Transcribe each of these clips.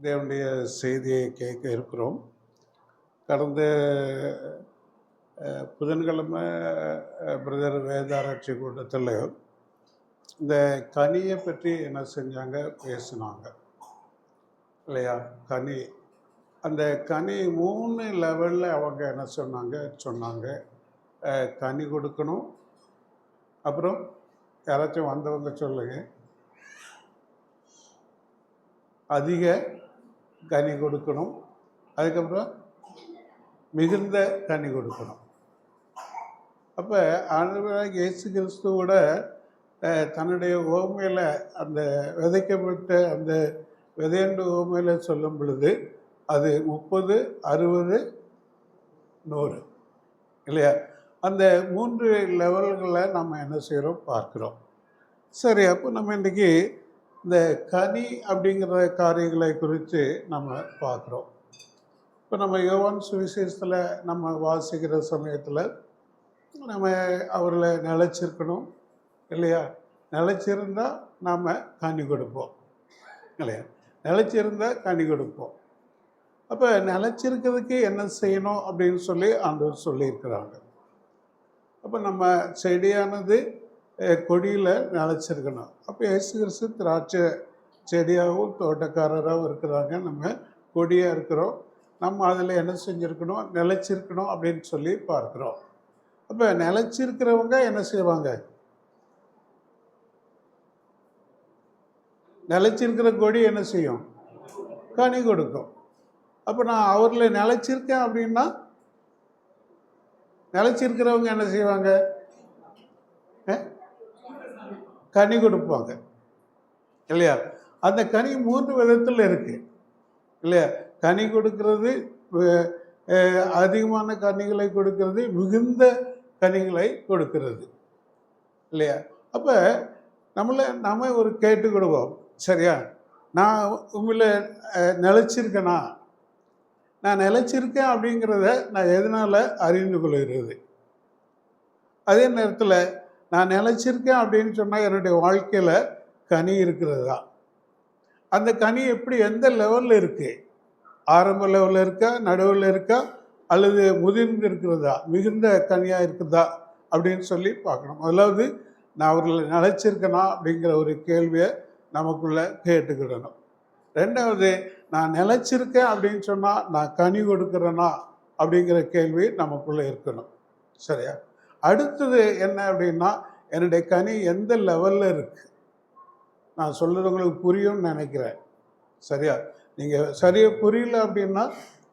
தேவனுடைய செய்தியை கேட்க இருக்கிறோம். கடந்த புதன்கிழமை பிரதர் வேதாராய்ச்சி கூட்டத்தில் இந்த கனியை பற்றி என்ன செஞ்சாங்க, பேசினாங்க இல்லையா? கனி, அந்த கனி 3 லெவலில் அவங்க என்ன சொன்னாங்க. கனி கொடுக்கணும். அப்புறம் யாராச்சும் வந்தவங்க சொல்லுங்க. அதிக கனி கொடுக்கணும். அதுக்கப்புறம் மிகுந்த கனி கொடுக்கணும். அப்போ ஆண்டவராகிய இயேசு கிறிஸ்துவோட தன்னுடைய ஓமையில் அந்த விதைக்கப்பட்ட அந்த விதையண்டு ஓமையில் சொல்லும் பொழுது அது 30, 60, 100 இல்லையா? அந்த 3 லெவல்களை நம்ம என்ன செய்கிறோம், பார்க்குறோம். சரி, அப்போ நம்ம இன்றைக்கி இந்த கனி அப்படிங்கிற காரியங்களை குறித்து நம்ம பார்க்குறோம். இப்போ நம்ம யோவான் சுவிசேஷத்தில் நம்ம வாசிக்கிற சமயத்தில் நம்ம அவர்களை நிலைச்சிருக்கணும் இல்லையா? நிலைச்சிருந்தால் நாம் கனி கொடுப்போம் இல்லையா? நிலைச்சிருந்தால் கனி கொடுப்போம். அப்போ நிலைச்சிருக்கிறதுக்கு என்ன செய்யணும் அப்படின்னு சொல்லி ஆண்டவர் சொல்லியிருக்கிறாங்க. அப்போ நம்ம செடியானது கொடியில் நிலைச்சிருக்கணும். அப்போ இயேசு கிறிஸ்து திராட்சை செடியாகவும் தோட்டக்காரராகவும் இருக்கிறாங்க. நம்ம கொடியாக இருக்கிறோம். நம்ம அதில் என்ன செஞ்சுருக்கணும், நிலைச்சிருக்கணும் அப்படின்னு சொல்லி பார்க்குறோம். அப்போ நிலைச்சிருக்கிறவங்க என்ன செய்வாங்க? நிலைச்சிருக்கிற கொடி என்ன செய்யும்? கனி கொடுக்கும். அப்போ நான் அவர்களை நிலைச்சிருக்கேன் அப்படின்னா நிலைச்சிருக்கிறவங்க என்ன செய்வாங்க? கனி கொடுப்பாங்க இல்லையா? அந்த கனி 3 விதத்தில் இருக்கு இல்லையா? கனி கொடுக்கிறது, அதிகமான கனிகளை கொடுக்கிறது, மிகுந்த கனிகளை கொடுக்கிறது இல்லையா? அப்போ நம்ம ஒரு கேட்டுக்கிடுவோம், சரியா? நான் உங்களை நிலைச்சிருக்கேனா? நான் நிலைச்சிருக்கேன் அப்படிங்கிறத நான் எதனால் அறிந்து கொள்கிறது? அதே நேரத்தில் நான் நிலைச்சிருக்கேன் அப்படின்னு சொன்னால் என்னுடைய வாழ்க்கையில் கனி இருக்கிறதா? அந்த கனி எப்படி, எந்த லெவலில் இருக்குது? ஆரம்ப லெவலில் இருக்கா, நடுவில் இருக்கா, அல்லது முதிர்ந்து இருக்கிறதா, மிகுந்த கனியாக இருக்குதா அப்படின்னு சொல்லி பார்க்கணும். முதலாவது நான் அவர்களை நிலைச்சிருக்கேனா அப்படிங்கிற ஒரு கேள்வியை நமக்குள்ளே கேட்டுக்கிடணும். ரெண்டாவது, நான் நிலைச்சிருக்கேன் அப்படின்னு சொன்னால் நான் கனி கொடுக்குறேனா அப்படிங்கிற கேள்வி நமக்குள்ளே இருக்கணும், சரியா? அடுத்தது என்ன அப்படின்னா, என்னுடைய கனி எந்த லெவலில் இருக்குது? நான் சொல்கிறது உங்களுக்கு புரியும்னு நினைக்கிறேன், சரியா? நீங்கள் சரியாக புரியல அப்படின்னா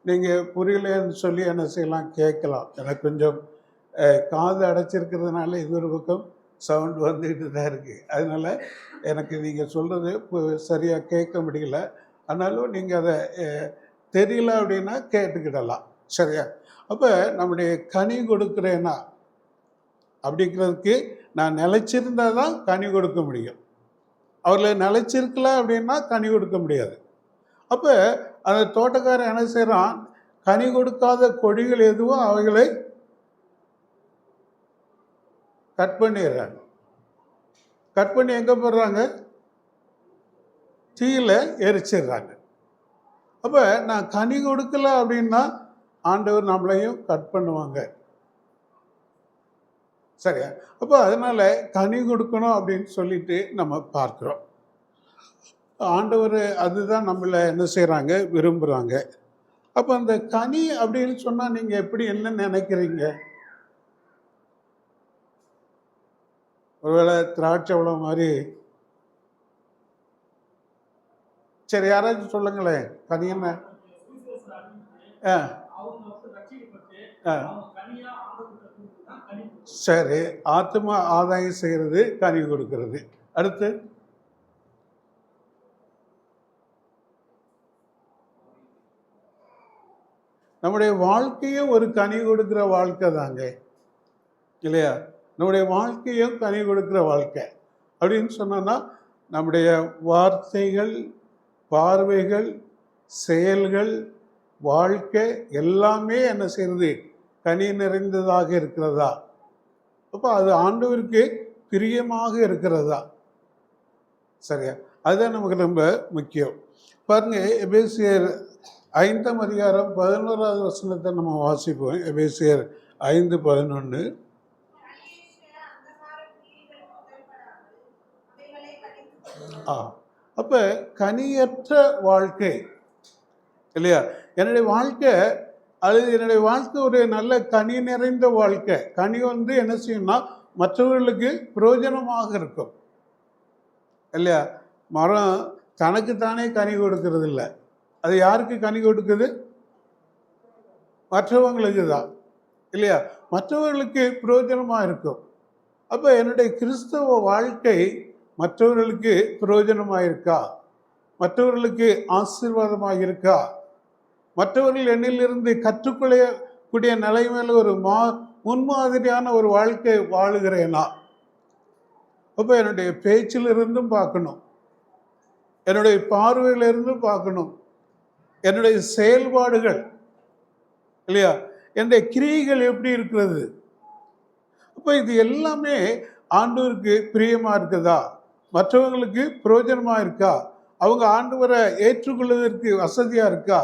நீங்கள் புரியலன்னு சொல்லி என்ன செய்யலாம், கேட்கலாம். எனக்கு கொஞ்சம் காது அடைச்சிருக்கிறதுனால இது ஒரு பக்கம் சவுண்ட் வந்துக்கிட்டு தான் இருக்குது. அதனால் எனக்கு நீங்கள் சொல்கிறது சரியாக கேட்க முடியல. ஆனாலும் நீங்கள் அதை தெரியல அப்படின்னா கேட்டுக்கிடலாம், சரியா? அப்போ நம்முடைய கனி கொடுக்குறேன்னா அப்படிங்கிறதுக்கு நான் நிலைச்சிருந்தால் தான் கனி கொடுக்க முடியும். அவர்களை நிலைச்சிருக்கல அப்படின்னா கனி கொடுக்க முடியாது. அப்போ அந்த தோட்டக்காரன் என்ன செய்கிறான், கனி கொடுக்காத கொடிகள் எதுவோ அவைகளை கட் பண்ணிடுறாங்க. கட் பண்ணி எங்கே போடுறாங்க? தீயில எரிச்சிடுறாங்க. அப்போ நான் கனி கொடுக்கல அப்படின்னா ஆண்டவர் நம்மளையும் கட் பண்ணுவாங்க, சரியா? அப்போ அதனால் கனி கொடுக்கணும் அப்படின்னு சொல்லிட்டு நம்ம பார்க்குறோம். ஆண்டவர் அதுதான் நம்மளை என்ன செய்கிறாங்க, விரும்புகிறாங்க. அப்போ அந்த கனி அப்படின்னு சொன்னால் நீங்கள் எப்படி, என்ன நினைக்கிறீங்க? ஒருவேளை திராட்சை பழம் மாதிரி? சரி, யாராச்சும் சொல்லுங்களேன், கனி என்ன? சரி, ஆத்மா ஆதாயம் செய்கிறது கனி கொடுக்கிறது. அடுத்து நம்முடைய வாழ்க்கையும் ஒரு கனி கொடுக்குற வாழ்க்கை தாங்க இல்லையா? நம்முடைய வாழ்க்கையும் கனி கொடுக்குற வாழ்க்கை அப்படின்னு சொன்னோன்னா நம்முடைய வார்த்தைகள், பார்வைகள், செயல்கள், வாழ்க்கை எல்லாமே என்ன செய்கிறது, கனி நிறைந்ததாக இருக்கிறதா? அப்போ அது ஆண்டவருக்கு பிரியமாக இருக்கிறதா, சரியா? அதுதான் நமக்கு ரொம்ப முக்கியம். பாருங்க, எபேசியர் 5ஆம் அதிகாரம் 11வது வசனத்தை நம்ம வாசிப்போம். எபேசியர் 5:11. அப்ப கனியற்ற வாழ்க்கை இல்லையா? என்னுடைய வாழ்க்கை என்னுடைய வாழ்க்கை ஒரு நல்ல கனி நிறைந்த வாழ்க்கை. கனி என்ன செய்யும்னா மற்றவர்களுக்கு பிரயோஜனமாக இருக்கும் இல்லையா? மரம் தனக்குத்தானே கனி கொடுக்கறது இல்லை. அது யாருக்கு கனி கொடுக்குது? மற்றவங்களுக்கு தான் இல்லையா? மற்றவர்களுக்கு பிரயோஜனமாக இருக்கும். அப்போ என்னுடைய கிறிஸ்தவ வாழ்க்கை மற்றவர்களுக்கு பிரயோஜனமாக இருக்கா? மற்றவர்களுக்கு ஆசீர்வாதமாக இருக்கா? மற்றவர்கள் என்னிலிருந்து கற்றுக்கொள்ளக்கூடிய நிலைமையில ஒரு முன்மாதிரியான ஒரு வாழ்க்கை வாழுகிறேனா? அப்போ என்னுடைய பேச்சிலிருந்தும் பார்க்கணும், என்னுடைய பார்வையிலிருந்தும் பார்க்கணும், என்னுடைய செயல்பாடுகள் இல்லையா, என்னுடைய கிரியைகள் எப்படி இருக்கிறது? அப்போ இது எல்லாமே ஆண்டவருக்கு பிரியமா இருக்குதா? மற்றவங்களுக்கு பிரயோஜனமா இருக்கா? அவங்க ஆண்டவரை ஏற்றுக்கொள்வதற்கு வசதியா இருக்கா?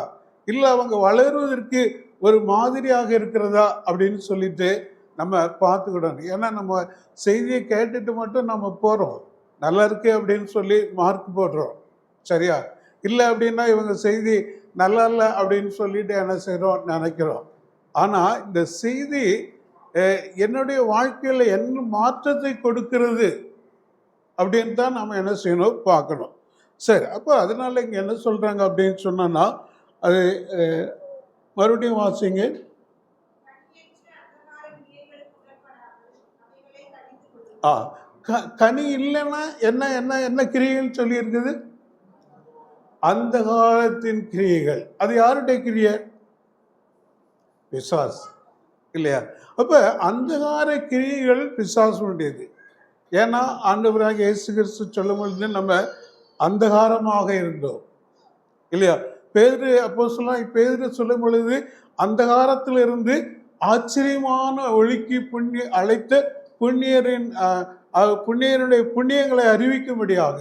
இல்லை அவங்க வளருவதற்கு ஒரு மாதிரியாக இருக்கிறதா அப்படின்னு சொல்லிட்டு நம்ம பார்த்துக்கிடணும். ஏன்னா நம்ம செய்தியை கேட்டுட்டு மட்டும் நம்ம போகிறோம், நல்லா இருக்கு அப்படின்னு சொல்லி மார்க் போடுறோம், சரியா? இல்லை அப்படின்னா இவங்க செய்தி நல்லா இல்லை அப்படின்னு சொல்லிட்டு என்ன செய்கிறோம் நினைக்கிறோம். ஆனால் இந்த செய்தி என்னுடைய வாழ்க்கையில் என்ன மாற்றத்தை கொடுக்கிறது அப்படின்னு தான் நம்ம என்ன செய்யணும், பார்க்கணும். சரி, அப்போ அதனால இங்கே என்ன சொல்கிறாங்க அப்படின்னு சொன்னோன்னா, அது மறுபடியும் வாசிங்க. கனி இல்லைன்னா என்ன என்ன என்ன கிரியைகள் சொல்லி இருக்குது? அந்த காலத்தின் கிரியைகள். அது யாருடைய கிரியை? பிசாஸ் இல்லையா? அப்ப அந்தகார கிரியைகள் பிசாசுடையது. ஏன்னா ஆண்டவராக இயேசு கிறிஸ்து சொல்லும் பொழுது நம்ம அந்தகாரமாக இருந்தோம் இல்லையா? பேதுரு சொல்லும் பொழுது அந்தகாரத்தில் இருந்து ஆச்சரியமான ஒளிக்கு அழைத்த புண்ணியருடைய புண்ணியங்களை அறிவிக்கும்படியாக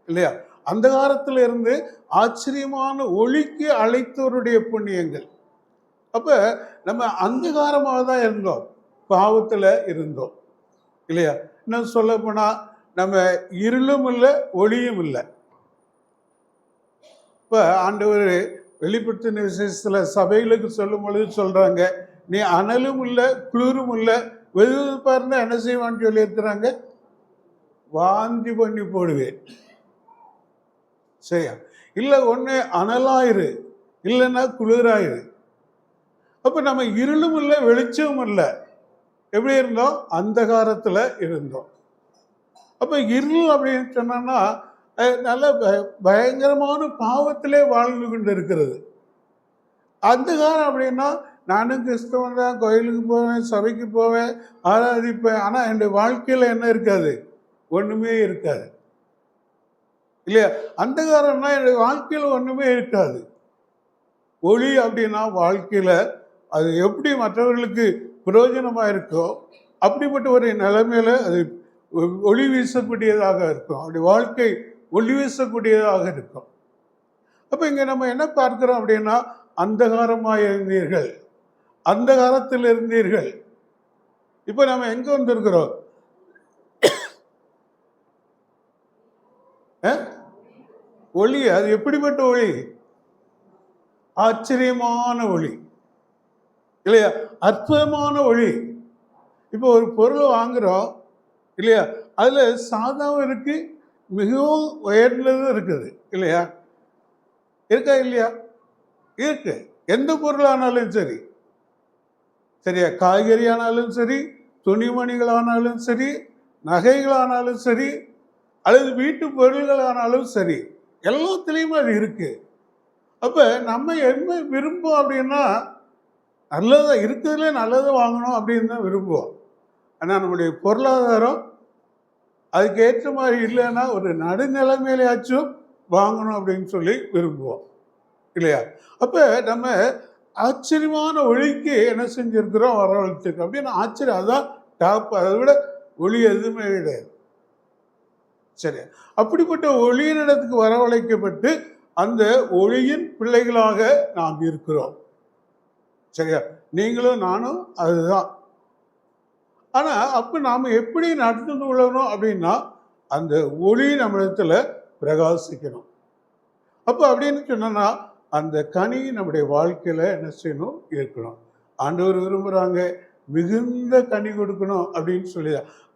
இல்லையா? அந்தகாரத்தில் இருந்து ஆச்சரியமான ஒளிக்கு அழைத்தவருடைய புண்ணியங்கள். அப்ப நம்ம அந்தகாரமாக தான் இருந்தோம், பாவத்தில் இருந்தோம் இல்லையா? இன்னும் சொல்ல போனா நம்ம இருளும் இல்லை ஒளியும் இல்லை. இப்போ ஆண்டவர் வெளிப்படுத்தின விசேஷத்தில் சபைகளுக்கு சொல்லும் பொழுது சொல்றாங்க, நீ அனலும் இல்லை குளிரும் இல்லை, வெதுவெதுப்பாருந்தா என்ன செய்வான்னு சொல்லி இருக்கிறாங்க, வாந்தி பண்ணி போடுவேன். சரியா? இல்லை ஒன்று அனலாயிரு, இல்லைன்னா குளிராயிரு. அப்போ நம்ம இருளும் இல்லை வெளிச்சமும் இல்லை, எப்படி இருந்தோம்? அந்தகாரத்தில் இருந்தோம். அப்போ இருள் அப்படின்னு சொன்னோன்னா நல்ல பயங்கரமான பாவத்திலே வாழ்ந்து கொண்டு இருக்கிறது. அந்தகாரம் அப்படின்னா நானும் கிறிஸ்தவன் தான், கோயிலுக்கு போவேன், சபைக்கு போவேன், ஆராதிப்பேன், ஆனால் என்னுடைய வாழ்க்கையில் என்ன இருக்காது? ஒன்றுமே இருக்காது இல்லையா? அந்தகாரம்னா என்னுடைய வாழ்க்கையில் ஒன்றுமே இருக்காது. ஒளி அப்படின்னா வாழ்க்கையில் அது எப்படி மற்றவர்களுக்கு பிரயோஜனமாக இருக்கோ அப்படிப்பட்ட ஒரு நிலைமையில அது ஒளி வீசக்கூடியதாக இருக்கும், அப்படி வாழ்க்கை ஒளி வீசக்கூடியதாக இருக்கும். அப்போ இங்கே நம்ம என்ன பார்க்கிறோம் அப்படின்னா, அந்தகாரமாக இருந்தீர்கள், அந்த காலத்தில் இருந்தீர்கள். இப்போ நம்ம எங்கே வந்திருக்கிறோம்? ஒளி. அது எப்படிப்பட்ட ஒளி? ஆச்சரியமான ஒளி இல்லையா? அற்புதமான ஒளி. இப்போ ஒரு பொருள் வாங்குறோம் இல்லையா? அதில் சாதாவும் இருக்கு, மிகவும் உயர்ந்ததும் இருக்குது இல்லையா? இருக்கா இல்லையா? இருக்கு. எந்த பொருளானாலும் சரி, சரியா? காய்கறி ஆனாலும் சரி, துணிமணிகளானாலும் சரி, நகைகளானாலும் சரி, அல்லது வீட்டு பொருள்களானாலும் சரி, எல்லாத்துலேயுமே அது இருக்கு. அப்போ நம்ம என்ன விரும்புவோம் அப்படின்னா, நல்லதாக இருக்கிறதுல நல்லதை வாங்கணும் அப்படின்னு தான் விரும்புவோம். ஆனால் நம்முடைய பொருளாதாரம் அதுக்கு ஏற்ற மாதிரி இல்லைன்னா ஒரு நடுநிலைமையிலாச்சும் வாங்கணும் அப்படின்னு சொல்லி விரும்புவோம் இல்லையா? அப்போ நம்ம ஆச்சரியமான ஒளிக்கு என்ன செஞ்சுருக்கிறோம், வரவழைச்சிருக்கோம் அப்படின்னு ஆச்சரியம். அதுதான் டாப், அதை விட ஒளி எதுவுமே கிடையாது. சரி, அப்படிப்பட்ட ஒளியினிடத்துக்கு வரவழைக்கப்பட்டு அந்த ஒளியின் பிள்ளைகளாக நாம் இருக்கிறோம். சரியா? நீங்களும் நானும் அதுதான். ஆனா அப்ப நாம எப்படி நடந்து கொள்ளணும் அப்படின்னா, அந்த ஒளி நம்மிடத்துல பிரகாசிக்கணும். அப்ப அப்படின்னு சொன்னா அந்த கனி நம்முடைய வாழ்க்கையில என்ன செய்யணும்? இருக்கணும். ஆண்டவர் விரும்புறாங்க மிகுந்த கனி கொடுக்கணும் அப்படின்னு சொல்லி,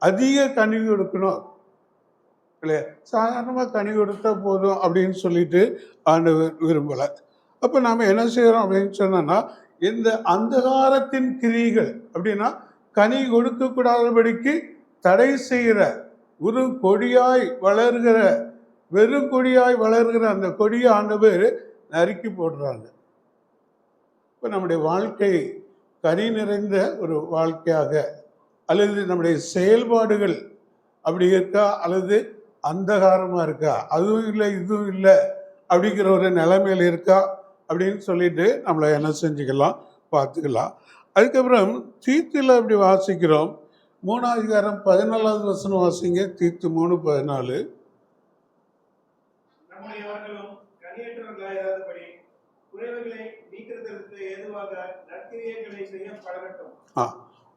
அதிக கனி கொடுக்கணும் இல்லையா? சாதாரணமாக கனி கொடுத்தா போதும் அப்படின்னு சொல்லிட்டு ஆண்டவர் விரும்பலை. அப்போ நாம் என்ன செய்கிறோம் அப்படின்னு சொன்னோன்னா, இந்த அந்தகாரத்தின் கிரிகள் அப்படின்னா கனி கொடுக்கக்கூடாதபடிக்கு தடை செய்கிற ஒரு கொடியாய் வளர்கிற வெறும் கொடியாய் வளர்கிற அந்த கொடியை ஆண்டவர் நறுக்கி போடுறாங்க. இப்போ நம்முடைய வாழ்க்கை கனி நிறைந்த ஒரு வாழ்க்கையாக, அல்லது நம்முடைய செயல்பாடுகள் அப்படி இருக்கா, அல்லது அந்தகாரமாக இருக்கா, அதுவும் இல்லை இதுவும் இல்லை அப்படிங்கிற ஒரு நிலைமையில் இருக்கா அப்படின்னு சொல்லிட்டு நம்மளை என்ன செஞ்சுக்கலாம், பார்த்துக்கலாம். அதுக்கப்புறம் தீத்துல அப்படி வாசிக்கிறோம். 3ஆம் அதிகாரம் 14வது வசனம் வாசிங்க. தீத்து 3:14.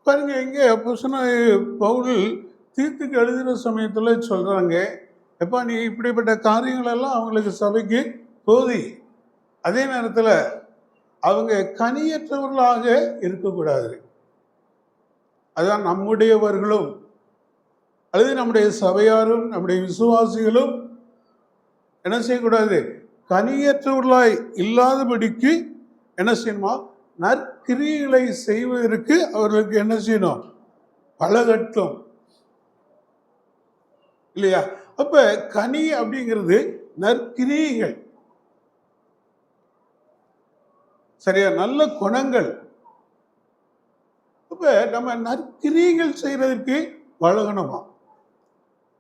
பாருங்க, எங்கே பவுல் தீத்துக்கு எழுதுகிற சமயத்தில் சொல்றாங்க, எப்பா நீ இப்படிப்பட்ட காரியங்கள் எல்லாம் அவங்களுக்கு சபைக்கு போதி, அதே நேரத்தில் அவங்க கனியற்றவர்களாக இருக்கக்கூடாது. அதான் நம்முடையவர்களும் அல்லது நம்முடைய சபையாரும் நம்முடைய விசுவாசிகளும் என்ன செய்யக்கூடாது, கனியற்றவர்களாய் இல்லாதபடிக்கு என்ன செய்யணுமா, நற்கிரியைகளை செய்வதற்கு அவர்களுக்கு என்ன செய்யணும், பழகட்டும் இல்லையா? அப்ப கனி அப்படிங்கிறது நற்கிரியைகள், சரியா, நல்ல குணங்கள். அப்ப நம்ம நற்கிரியைகள் செய்யறதுக்கு பழகணுமா,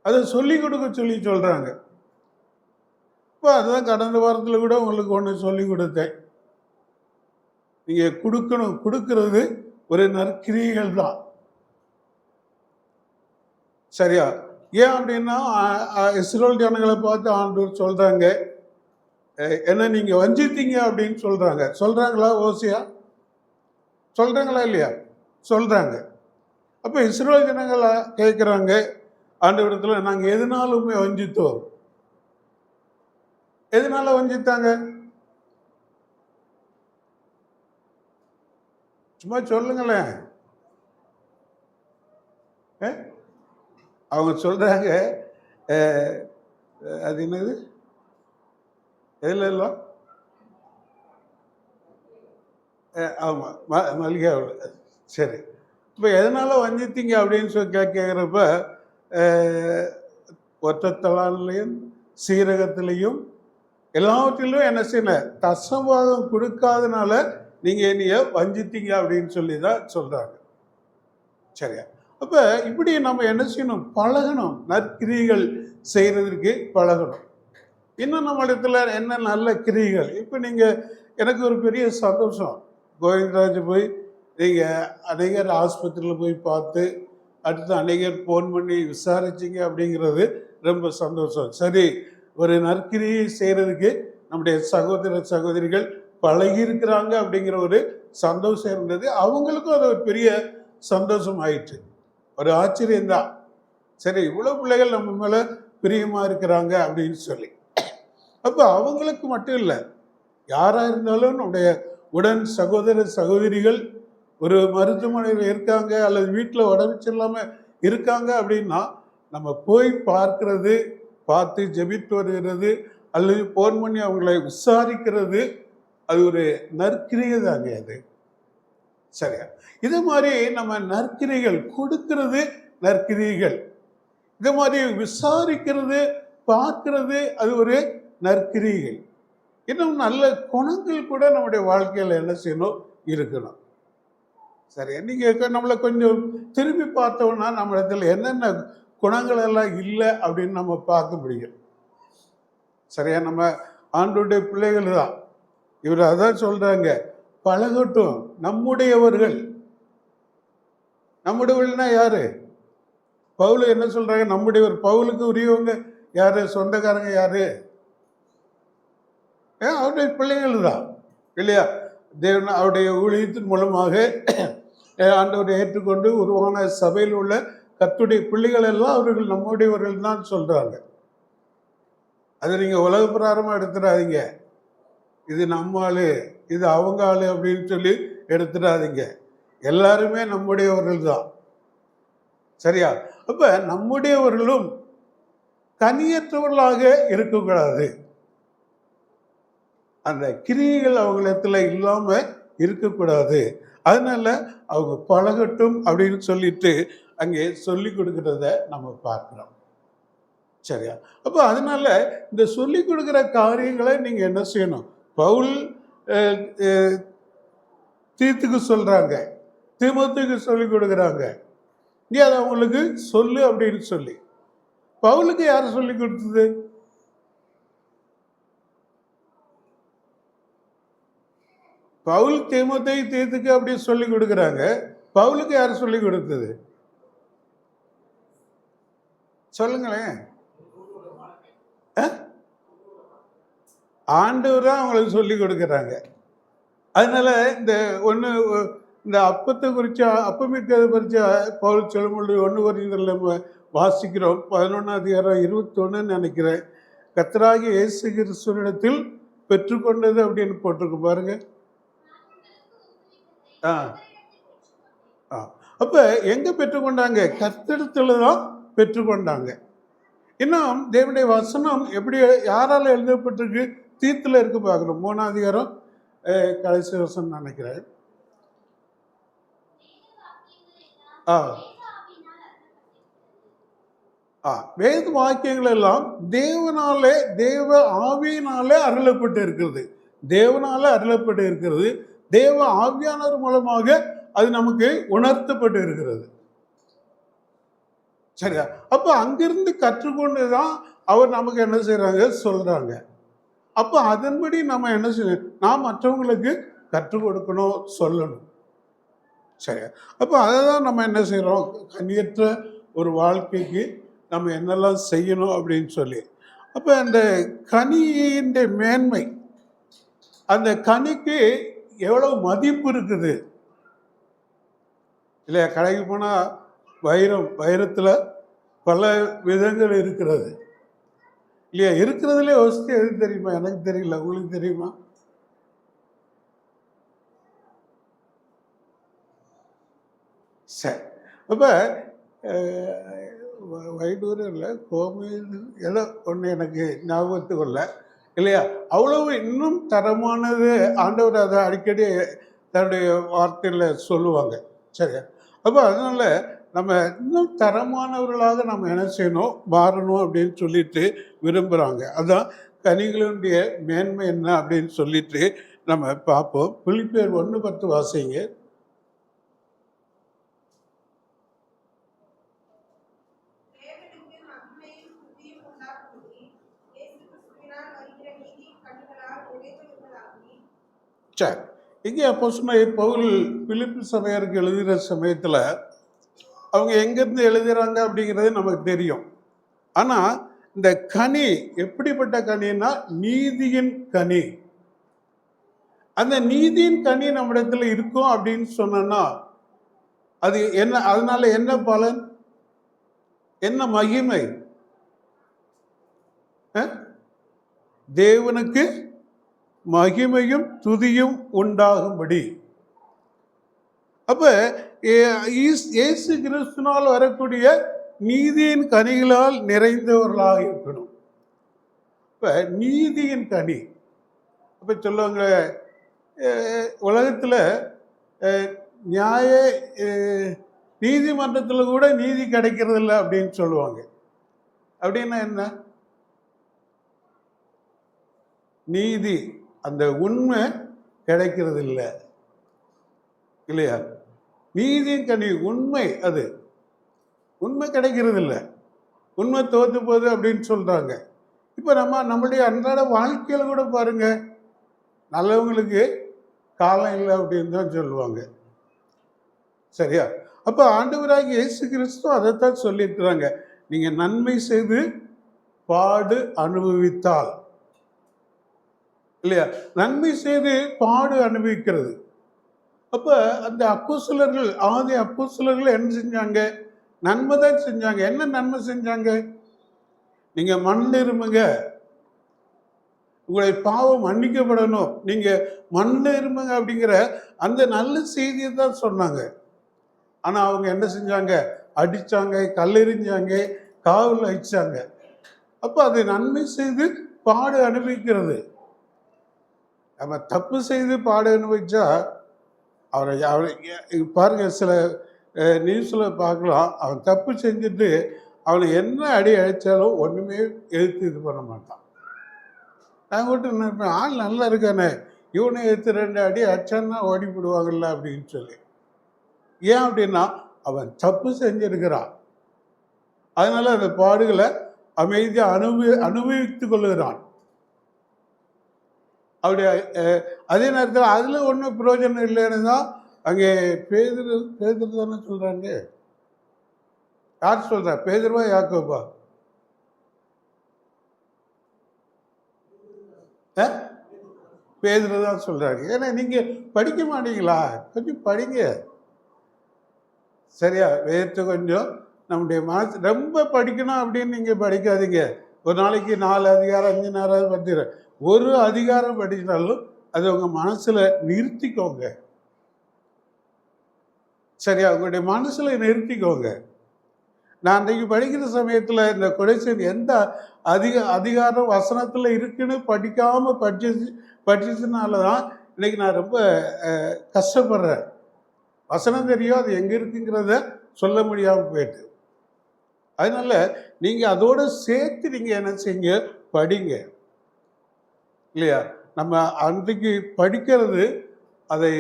அதை சொல்லி கொடுக்க சொல்றாங்க. இப்போ அதுதான் கடந்த வாரத்தில் கூட உங்களுக்கு ஒன்று சொல்லி கொடுத்தேன். நீங்க கொடுக்கிறது ஒரு நற்கிரியைகள் தான், சரியா? ஏன் அப்படின்னா இஸ்ரவேல் ஜனங்களை பார்த்து ஆண்டவர் சொல்றாங்க, என்ன நீங்க வஞ்சித்தீங்க அப்படின்னு சொல்றாங்களா? ஓசியா சொல்றாங்களா இல்லையா? சொல்றாங்க. அப்ப இஸ்ரவேல் ஜனங்களை கேட்கிறாங்க ஆண்டவரிடத்துல, நாங்க எதனாலுமே வஞ்சித்தோம். எதனால வஞ்சித்தாங்க? சும்மா சொல்லுங்களேன். அவங்க சொல்றாங்க, அது என்னது, எதுல எல்லாம், ஆமா மல்லிகாவில். சரி, இப்போ எதனால வஞ்சித்தீங்க அப்படின்னு சொல்லி கேட்குறப்ப, ஒற்றத்தலான்லையும் சீரகத்திலையும் எல்லாவற்றிலும் என்ன செய்யல, தசவாதம் கொடுக்காதனால நீங்க என்னைய வஞ்சித்தீங்க அப்படின்னு சொல்லி தான் சொல்றாங்க. சரியா? அப்ப இப்படி நம்ம என்ன செய்யணும், பழகணும், நற்கிரிகள் செய்யறதுக்கு பழகணும். இன்னும் நம்ம இடத்துல என்ன நல்ல கிரிகள். இப்போ நீங்க, எனக்கு ஒரு பெரிய சந்தோஷம், கோவிந்தராஜ் போய் நீங்க அநேகர் ஆஸ்பத்திரியில் போய் பார்த்து அடுத்து அநேகர் ஃபோன் பண்ணி விசாரிச்சிங்க அப்படிங்கிறது ரொம்ப சந்தோஷம். சரி, ஒரு நற்கிரியை செய்யறதுக்கு நம்முடைய சகோதர சகோதரிகள் பழகி இருக்கிறாங்க அப்படிங்கிற ஒரு சந்தோஷம் இருந்தது. அவங்களுக்கும் அது ஒரு பெரிய சந்தோஷம் ஆயிடுச்சு, ஒரு ஆச்சரியம்தான். சரி, இவ்வளவு பிள்ளைகள் நம்ம மேல பிரியமா இருக்கிறாங்க அப்படின்னு சொல்லி. அப்ப அவங்களுக்கு மட்டும் இல்லை, யாரா இருந்தாலும் நம்முடைய உடன் சகோதர சகோதரிகள் ஒரு மருத்துவமனையில் இருக்காங்க அல்லது வீட்டில் உடம்பு சரியில்லாம இருக்காங்க அப்படின்னா நம்ம போய் பார்க்கறது, பார்த்து ஜெபித்து வருகிறது, அல்லது போன் பண்ணி அவங்களை விசாரிக்கிறது, அது ஒரு நற்கிரியை தாங்க அது. சரியா? இது மாதிரி நம்ம நற்கிரிகள் கொடுக்கிறது நற்கிரிகள், இது மாதிரி விசாரிக்கிறது பார்க்கிறது அது ஒரு நற்கிரிகள். இன்னும் நல்ல குணங்கள் கூட நம்முடைய வாழ்க்கையில் என்ன செய்யணும், இருக்கணும். சரி, நீங்க நம்மளை கொஞ்சம் திரும்பி பார்த்தோம்னா நம்ம இடத்துல என்னென்ன குணங்கள் எல்லாம் இல்லை அப்படின்னு நம்ம பார்க்க முடியும். சரியா? நம்ம ஆண்டவருடைய பிள்ளைகள் தான். இவர் அதான் சொல்றாங்க, பழகட்டும் நம்முடையவர்கள். நம்முடையவர்கள்னா யாரு? பவுல் என்ன சொல்றாங்க, நம்முடையவர். பவுலுக்கு உரியவங்க யாரு? சொந்தக்காரங்க யாரு? அவருடைய பிள்ளைகள் தான் இல்லையா? தேவன் அவருடைய ஊழியத்தின் மூலமாக ஆண்டவரை ஏற்றுக்கொண்டு உருவான சபையில் உள்ள கர்த்தருடைய பிள்ளைகள் எல்லாம் அவர்கள் நம்முடையவர்கள் தான் சொல்றாங்க. அதை நீங்க உலக பிரகாரமா எடுத்துடாதீங்க. இது நம்ம ஆளு, இது அவங்க ஆளு அப்படின்னு சொல்லி எடுத்துடாதீங்க. எல்லாருமே நம்முடையவர்கள் தான். சரியா? அப்ப நம்முடையவர்களும் கனியற்றவர்களாக இருக்கக்கூடாது. அந்த கிரியைகள் அவங்களிடத்துல இல்லாம இருக்கக்கூடாது. அதனால அவங்க பழகட்டும் அப்படின்னு சொல்லிட்டு அங்கே சொல்லி கொடுக்கிறத நம்ம பார்க்கிறோம். சரியா? அப்போ அதனால இந்த சொல்லி கொடுக்குற காரியங்களை நீங்க என்ன செய்யணும்? பவுல் தீத்துக்கு சொல்றாங்க, தீமோத்தேயுக்கு சொல்லி கொடுக்குறாங்க. நீ அதை அவங்களுக்கு சொல்லு அப்படின்னு சொல்லி. பவுலுக்கு யார் சொல்லி கொடுத்தது? பவுல் தீமோத்தேயு தீத்துக்கு அப்படி சொல்லி கொடுக்குறாங்க. பவுலுக்கு யார் சொல்லி கொடுத்தது? சொல்லுங்களேன். ஆண்டவர் தான் அவங்களுக்கு சொல்லி கொடுக்குறாங்க. அதனால இந்த அப்பத்தை குறித்த அப்பமிக்கதை குறித்த பவுல் சொல்லும்போது 1 கொரிந்தியரில் நம்ம வாசிக்கிறோம். 11:21 நினைக்கிறேன். கர்த்தராகிய இயேசு கிறிஸ்துவினிடத்தில் பெற்றுக்கொண்டது அப்படின்னு போட்டிருக்கு பாருங்க. அப்ப எங்க பெற்றுக்கொண்டாங்க? கர்த்தரிடத்துல தான் பெற்றுக்கொண்டாங்க. இன்னும் தேவனுடைய வசனம் எப்படி யாரால எழுதப்பட்டிருக்கு? தீத்துல இருக்கு பார்க்கணும். 3 கடைசி வசனம் நினைக்கிறேன். வேத வாக்கியங்கள் எல்லாம் தேவனாலே, தேவ ஆவியினாலே அருளப்பட்டு இருக்கிறது. தேவனால அருளப்பட்டு இருக்கிறது. தேவ ஆவியானவர் மூலமாக அது நமக்கு உணர்த்தப்பட்டு இருக்கிறது. சரியா? அப்ப அங்கிருந்து கற்றுக்கொண்டுதான் அவர் நமக்கு என்ன செய்யறாங்க? சொல்றாங்க. அப்ப அதன்படி நம்ம என்ன செய்யணும்? நாம் மற்றவங்களுக்கு கற்றுக் கொடுக்கணும், சொல்லணும். சரியா? அப்ப அதை தான் நம்ம என்ன செய்யறோம்? கனியற்ற ஒரு வாழ்க்கைக்கு நம்ம என்னெல்லாம் செய்யணும் அப்படின்னு சொல்லி. அப்ப அந்த கனியின் மேன்மை, அந்த கனிக்கு எவ்வளவு மதிப்பு இருக்குது இல்லையா? கடைக்கு போனா வைரத்துல பல விதங்கள் இருக்கிறது இல்லையா? இருக்கிறதுல யோசித்து எது தெரியுமா? எனக்கு தெரியல, உங்களுக்கு தெரியுமா? சரி. அப்ப வைடூரம் இல்லை, கோமேது ஏதோ ஒன்று எனக்கு ஞாபகத்துக்கு இல்லை இல்லையா? அவ்வளவு இன்னும் தரமானது ஆண்டவர் அதை அடிக்கடி தன்னுடைய வார்த்தையில் சொல்லுவாங்க. சரியா? அப்போ அதனால நம்ம இன்னும் தரமானவர்களாக நம்ம என்ன செய்யணும்? மாறணும் அப்படின்னு சொல்லிட்டு விரும்புகிறாங்க. அதான் கனிகளுடைய மேன்மை என்ன அப்படின்னு சொல்லிட்டு நம்ம பார்ப்போம். பிலிப்பியர் 1:10 வாசிங்க. சரி, இங்கே அப்போஸ்தலனாகிய பவுல் பிலிப்பி சபையாருக்கு எழுதுகிற சமயத்தில் அவங்க எங்கேருந்து எழுதுகிறாங்க அப்படிங்கிறது நமக்கு தெரியும். ஆனால் இந்த கனி எப்படிப்பட்ட கனின்னா நீதியின் கனி. அந்த நீதியின் கனி நம்ம இடத்துல இருக்கும் அப்படின்னு சொன்னா அது என்ன? அதனால என்ன பலன், என்ன மகிமை? தேவனுக்கு மகிமையும் துதியும் உண்டாகும்படி. அப்ப இயேசு கிறிஸ்துவினால் வரக்கூடிய நீதியின் கனிகளால் நிறைந்தவர்களாக இருக்கணும். இப்ப நீதியின் கனி அப்ப சொல்லுவாங்க, உலகத்துல நியாய நீதிமன்றத்தில் கூட நீதி கிடைக்கிறது இல்லை அப்படின்னு சொல்லுவாங்க. அப்படின்னா என்ன? நீதி, அந்த உண்மை கிடைக்கிறது இல்லை இல்லையா? நீதியின் கனி உண்மை, அது உண்மை கிடைக்கிறது இல்லை, உண்மை தோத்து போகுது அப்படின்னு சொல்றாங்க. இப்போ நம்மளுடைய அன்றாட வாழ்க்கையில கூட பாருங்க, நல்லவங்களுக்கு காலம் இல்லை அப்படின்னு தான் சொல்லுவாங்க. சரியா? அப்போ ஆண்டவராகிய இயேசு கிறிஸ்து அதைத்தான் சொல்லியிருக்கிறாங்க. நீங்க நன்மை செய்து பாடு அனுபவித்தால் இல்லையா? நன்மை செய்து பாடு அனுபவிக்கிறது. அப்ப அந்த அப்போஸ்தலர்கள், ஆதி அப்போஸ்தலர்கள் என்ன செஞ்சாங்க? நன்மை தான் செஞ்சாங்க. என்ன நன்மை செஞ்சாங்க? நீங்க மண்ணில் இருமுங்க, உங்களுடைய பாவம் மன்னிக்கப்படணும், நீங்க மண்ணில் இருமுங்க அப்படிங்கிற அந்த நல்ல செய்தியை தான் சொன்னாங்க. ஆனா அவங்க என்ன செஞ்சாங்க? அடிச்சாங்க, கல்லெறிஞ்சாங்க, காவல் வச்சாங்க. அப்ப அது நன்மை செய்து பாடு அனுபவிக்கிறது. நம்ம தப்பு செய்து பாடு அனுபவிச்சா அவரை அவரை பாருங்க, சில நியூஸில் பார்க்கலாம். அவன் தப்பு செஞ்சுட்டு அவனை என்ன அடி அடித்தாலும் ஒன்றுமே எதிர்த்து இது பண்ண மாட்டான். நான் கூட நினைப்பேன், ஆள் நல்லா இருக்கானே, இவனை எடுத்து 2 அடி அடிச்சான்னா ஓடி போடுவாங்கல்ல அப்படின்னு சொல்லி. ஏன் அப்படின்னா அவன் தப்பு செஞ்சிருக்கிறான். அதனால அந்த பாடுகளை அமைதியாக அனுபவித்து கொள்ளுகிறான். அப்படி அதே நேரத்தில் அதில் ஒன்றும் பிரயோஜனம் இல்லைன்னு தான் அங்கே பேதுரு தானே சொல்கிறாங்க. யார் சொல்கிறா? பேதுருவா யாக்கோபா? பேதுரு தான் சொல்கிறாங்க. ஏன்னா நீங்கள் படிக்க மாட்டீங்களா? கொஞ்சம் படிங்க. சரியா? வேற்று கொஞ்சம் நம்முடைய மனசு ரொம்ப படிக்கணும் அப்படின்னு நீங்கள் படிக்காதீங்க. ஒரு நாளைக்கு 4 அதிகாரம் 5 நேரம் படிக்கிற ஒரு அதிகாரம் படித்தாலும் அது உங்கள் மனசில் நிறுத்திக்கோங்க. சரியா? உங்களுடைய மனசில் நிறுத்திக்கோங்க. நான் அன்றைக்கு படிக்கிற சமயத்தில் இந்த கொடைசன் எந்த அதிகாரம் வசனத்தில் இருக்குன்னு படிக்காமல் படிச்சதுனால தான் இன்னைக்கு நான் ரொம்ப கஷ்டப்படுறேன். வசனம் தெரியும், அது எங்கே இருக்குங்கிறத சொல்ல முடியாமல் போயிட்டு. அதனால நீங்கள் அதோடு சேர்த்து நீங்கள் என்ன செய்யுங்க? படிங்க. இல்லையா? நம்ம அன்றைக்கு படிக்கிறது அதை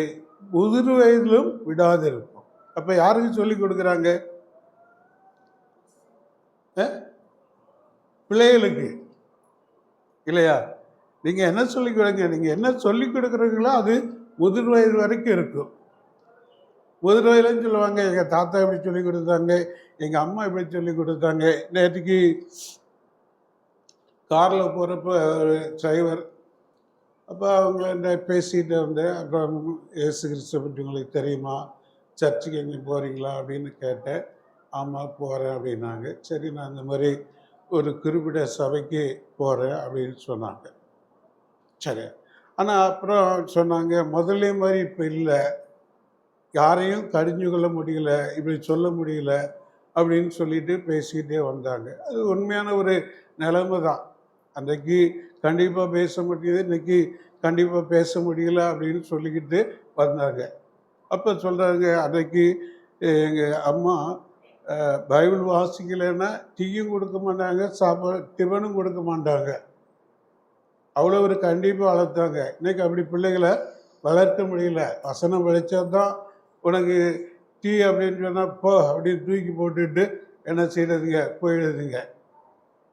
முதிர் வயதிலும் விடாது இருக்கும். அப்போ யாருக்கு சொல்லி கொடுக்குறாங்க? பிள்ளைகளுக்கு. இல்லையா? நீங்கள் என்ன சொல்லிக் கொடுங்க? நீங்கள் என்ன சொல்லிக் கொடுக்குறீங்களோ அது முதிர் வயது வரைக்கும் இருக்கும். முதிர் வயதுன்னு சொல்லுவாங்க, எங்கள் தாத்தா இப்படி சொல்லி கொடுத்தாங்க, எங்கள் அம்மா இப்படி சொல்லி கொடுத்தாங்க. நேற்றுக்கு காரில் போகிறப்ப ஒரு டிரைவர், அப்போ அவங்க என்ன பேசிகிட்டு வந்தேன். அப்புறம் இயேசு கிறிஸ்துவை பற்றி உங்களுக்கு தெரியுமா, சர்ச்சுக்கு எங்கே போகிறீங்களா அப்படின்னு கேட்டேன். ஆமாம் போகிறேன் அப்படின்னாங்க. சரி, நான் இந்த மாதிரி ஒரு குறிப்பிட்ட சபைக்கு போகிறேன் அப்படின்னு சொன்னாங்க. சரி, ஆனால் அப்புறம் சொன்னாங்க, முதல்ல மாதிரி இப்போ இல்லை, யாரையும் கடிஞ்சு கொள்ள முடியல, இப்படி சொல்ல முடியல அப்படின்னு சொல்லிட்டு பேசிக்கிட்டே வந்தாங்க. அது உண்மையான ஒரு நிலைமை தான். அன்றைக்கு கண்டிப்பாக பேச முடியுது, இன்றைக்கி கண்டிப்பாக பேச முடியல அப்படின்னு சொல்லிக்கிட்டு வந்தாங்க. அப்போ சொல்கிறாங்க, அன்றைக்கி எங்கள் அம்மா பைபிள் வாசிக்கலைன்னா டீயும் கொடுக்க மாட்டாங்க, டிஃபனும் கொடுக்க மாட்டாங்க. அவ்வளோ ஒரு கண்டிப்பாக வளர்த்தாங்க. இன்றைக்கி அப்படி பிள்ளைகளை வளர்க்க முடியல. வசனம் படித்தா தான் உனக்கு டீ அப்படின்னு சொன்னால் போ அப்படின்னு தூக்கி போட்டுட்டு என்ன செய்யறதுங்க, போயிடுதுங்க.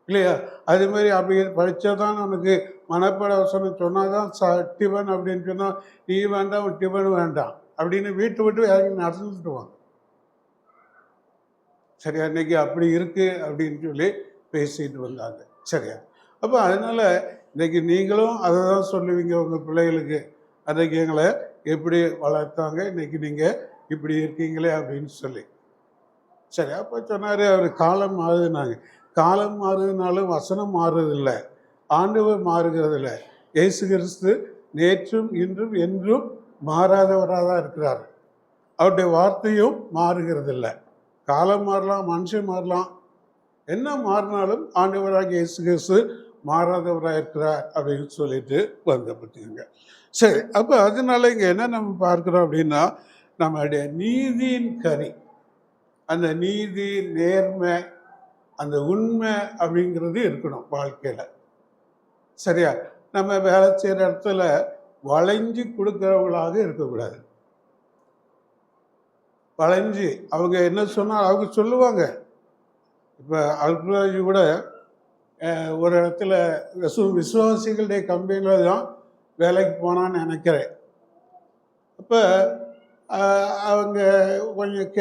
இல்லையா? அது மாதிரி அப்படி படித்தா தான் உனக்கு மனப்பாட வசனம் சொன்னால் தான் டிஃபன் அப்படின்னு சொன்னால் டீ வேண்டாம், டிஃபன் வேண்டாம் அப்படின்னு வீட்டை விட்டு இறங்கி நடந்துட்டுவாங்க. சரியா? இன்னைக்கு அப்படி இருக்குது அப்படின்னு சொல்லி பேசிட்டு வந்தாங்க. சரியா? அப்போ அதனால் இன்றைக்கி நீங்களும் அதை தான் சொல்லுவீங்க உங்கள் பிள்ளைகளுக்கு. அன்றைக்கி எங்களை எப்படி வளர்த்தாங்க, இன்றைக்கி நீங்கள் இப்படி இருக்கீங்களே அப்படின்னு சொல்லி. சரி, அப்போ சொன்னார், அவர் காலம் மாறுதுனாங்க. காலம் மாறுதுனாலும் வசனம் மாறுறதில்லை, ஆண்டவர் மாறுகிறதில்லை. இயேசு கிறிஸ்து நேற்றும் இன்றும் என்றும் மாறாதவராக தான் இருக்கிறார். அவருடைய வார்த்தையும் மாறுகிறதில்லை. காலம் மாறலாம், மனுஷன் மாறலாம், என்ன மாறினாலும் ஆண்டவராக இயேசு கிறிஸ்து மாறாதவராக இருக்கிறார் அப்படின்னு சொல்லிட்டு வந்தப்பட்டீங்க. சரி, அப்போ அதனால இங்கே என்ன நம்ம பார்க்குறோம் அப்படின்னா, நம்மளுடைய நீதியின் கனி, அந்த நீதி, நேர்மை, அந்த உண்மை அப்படிங்கிறது இருக்கணும் வாழ்க்கையில். சரியா? நம்ம வேலை செய்கிற இடத்துல வளைஞ்சு கொடுக்குறவங்களாக இருக்கக்கூடாது. வளைஞ்சு அவங்க என்ன சொன்னால் அவங்க சொல்லுவாங்க. இப்போ அல்பராஜ் கூட ஒரு இடத்துல விசுவாசிகளுடைய கம்பெனியில் தான் வேலைக்கு போனான்னு நினைக்கிறேன். அப்போ அவங்க கொஞ்சம்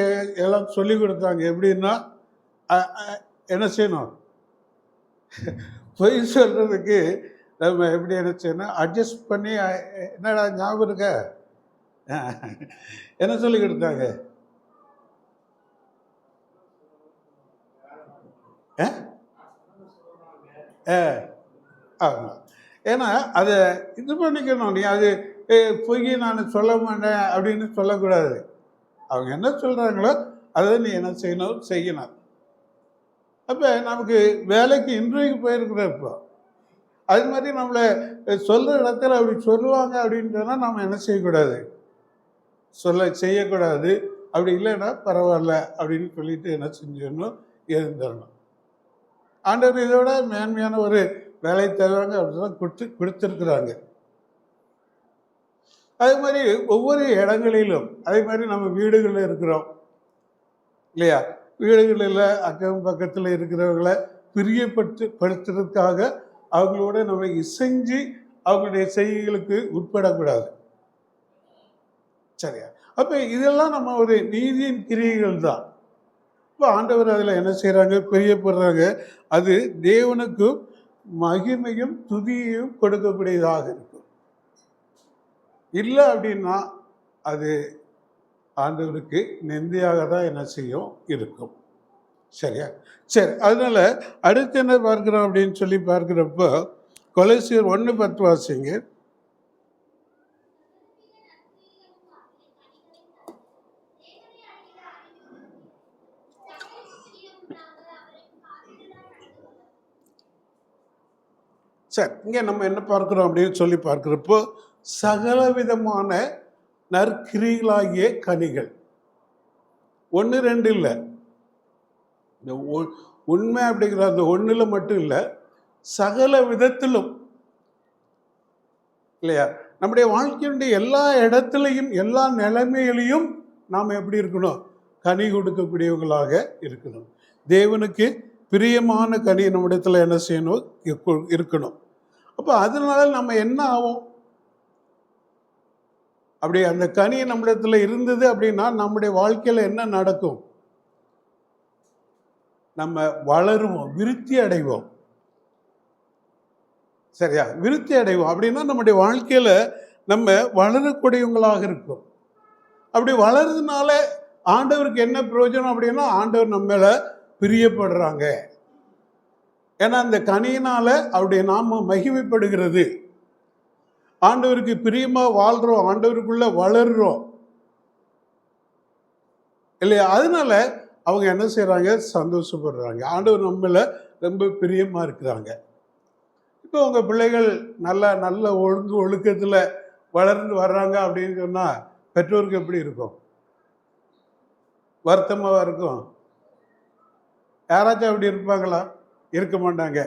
எல்லாம் சொல்லி கொடுத்தாங்க. எப்படின்னா, என்ன செய்யணும், பொய் சொல்கிறதுக்கு நம்ம எப்படி என்ன செய்யணும், அட்ஜஸ்ட் பண்ணி என்னடா ஞாபகம் இருக்க என்ன சொல்லி கொடுத்தாங்க? ஆமாம். ஏன்னா அதை இது பண்ணிக்கணும். நீ அது பொய் நான் சொல்ல மாட்டேன் அப்படின்னு சொல்லக்கூடாது. அவங்க என்ன சொல்கிறாங்களோ அதை நீ என்ன செய்யணும். அப்போ நமக்கு வேலைக்கு இன்டர்வியூக்கு போயிருக்கிறப்போ அது மாதிரி நம்மளை சொல்கிற இடத்துல அப்படி சொல்லுவாங்க அப்படின்னு சொன்னால் நம்ம என்ன செய்யக்கூடாது, செய்யக்கூடாது. அப்படி இல்லைன்னா பரவாயில்ல அப்படின்னு சொல்லிட்டு என்ன செஞ்சிடணும், இருந்துடணும். ஆண்டவர் இதோட மேன்மையான ஒரு வேலை தருவாங்க அப்படிதான் கொடுத்துருக்குறாங்க. அதே மாதிரி ஒவ்வொரு இடங்களிலும் அதே மாதிரி நம்ம வீடுகளில் இருக்கிறோம் இல்லையா, வீடுகளில் அக்கம் பக்கத்தில் இருக்கிறவங்களை பிரியப்படுத்துறதுக்காக அவங்களோட நம்ம இசைஞ்சு அவங்களுடைய செய்திகளுக்கு உட்படக்கூடாது. சரியா? அப்போ இதெல்லாம் நம்ம ஒரு நீதியின் கிரியைகள் தான். இப்போ ஆண்டவர் அதில் என்ன செய்கிறாங்க, பிரியப்படுறாங்க. அது தேவனுக்கும் மகிமையும் துதியையும் கொடுக்கக்கூடியதாக இருக்கும். இல்லை அப்படின்னா அது ஆண்டவருக்கு நிந்தையாக தான் என்ன செய்யும், இருக்கும். சரியா? சரி, அதனால அடுத்து என்ன பார்க்கிறோம் அப்படின்னு சொல்லி பார்க்கிறப்போ கொலோசியர் 1:10 வாசிங்க. சரி, இங்கே நம்ம என்ன பார்க்கிறோம் அப்படின்னு சொல்லி பார்க்கிறப்போ சகல விதமான நற்கிரிகளாகிய கனிகள். 1 2 இல்லை, இந்த உண்மை அப்படிங்கிற அந்த ஒன்றுல மட்டும் இல்லை, சகல விதத்திலும் இல்லையா, நம்முடைய வாழ்க்கையினுடைய எல்லா இடத்துலையும் எல்லா நிலைமையிலையும் நாம் எப்படி இருக்கணும், கனி கொடுக்கக்கூடியவங்களாக இருக்கணும். தேவனுக்கு பிரியமான கனி நம்மிடத்தில் என்ன செய்யணும், இருக்கணும். அப்போ அதனால நம்ம என்ன ஆகும், அப்படி அந்த கனி நம்மிடத்தில் இருந்தது அப்படின்னா நம்முடைய வாழ்க்கையில் என்ன நடக்கும், நம்ம வளருவோம், விருத்தி அடைவோம். சரியா? விருத்தி அடைவோம் அப்படின்னா நம்முடைய வாழ்க்கையில் நம்ம வளரக்கூடியவங்களாக இருக்கும். அப்படி வளர்றதுனால ஆண்டவருக்கு என்ன பிரயோஜனம் அப்படின்னா ஆண்டவர் நம்ம மேல பிரியப்படுறாங்க. ஏன்னா அந்த கனியினால அவருடைய நாம மகிமைப்படுகிறது. ஆண்டவருக்கு பிரியமா வாழ்றோம், ஆண்டவருக்குள்ள வளர்றோம் இல்லையா? அதனால அவங்க என்ன செய்யறாங்க, சந்தோஷப்படுறாங்க. ஆண்டவர் நம்மள ரொம்ப பிரியமா இருக்கிறாங்க. இப்போ உங்க பிள்ளைகள் நல்ல நல்ல ஒழுக்கத்துல வளர்ந்து வர்றாங்க அப்படின்னு சொன்னா பெற்றோருக்கு எப்படி இருக்கும், வருத்தமாக இருக்கும். யாராச்சும் அப்படி இருப்பாங்களா? இருக்க மாட்டாங்க.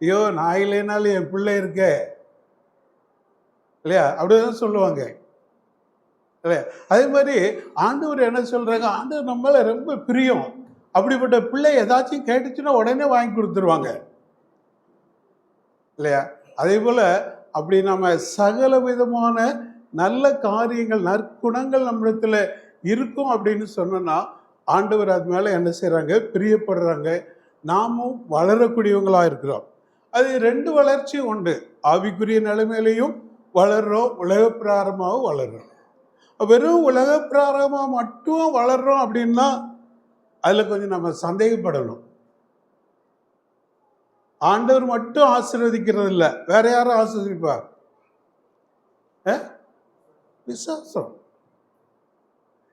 ஐயோ நான் இல்லைனாலும் என் பிள்ளை இருக்க இல்லையா, அப்படிதான் சொல்லுவாங்க இல்லையா? அதே மாதிரி ஆண்டவர் என்ன சொல்றாங்க, ஆண்டவர் நம்மள ரொம்ப பிரியம். அப்படிப்பட்ட பிள்ளை ஏதாச்சும் கேட்டுச்சுன்னா உடனே வாங்கி கொடுத்துருவாங்க இல்லையா? அதே போல அப்படி நம்ம சகல விதமான நல்ல காரியங்கள் நற்குணங்கள் நம்மிடத்துல இருக்கும் அப்படின்னு சொன்னோன்னா ஆண்டவர் அது மேலே என்ன செய்கிறாங்க, பிரியப்படுறாங்க. நாமும் வளரக்கூடியவங்களாக இருக்கிறோம். அது 2 வளர்ச்சியும் உண்டு. ஆவிக்குரிய நிலைமையிலையும் வளர்கிறோம், உலக பிராரமாகவும் வளர்கிறோம். வெறும் உலக பிராரமாக மட்டும் வளர்கிறோம் அப்படின்னா அதில் கொஞ்சம் நம்ம சந்தேகப்படணும். ஆண்டவர் மட்டும் ஆசீர்வதிக்கிறது இல்லை, வேற யாரும் ஆசீர்வதிப்பார்? விசுவாசம்.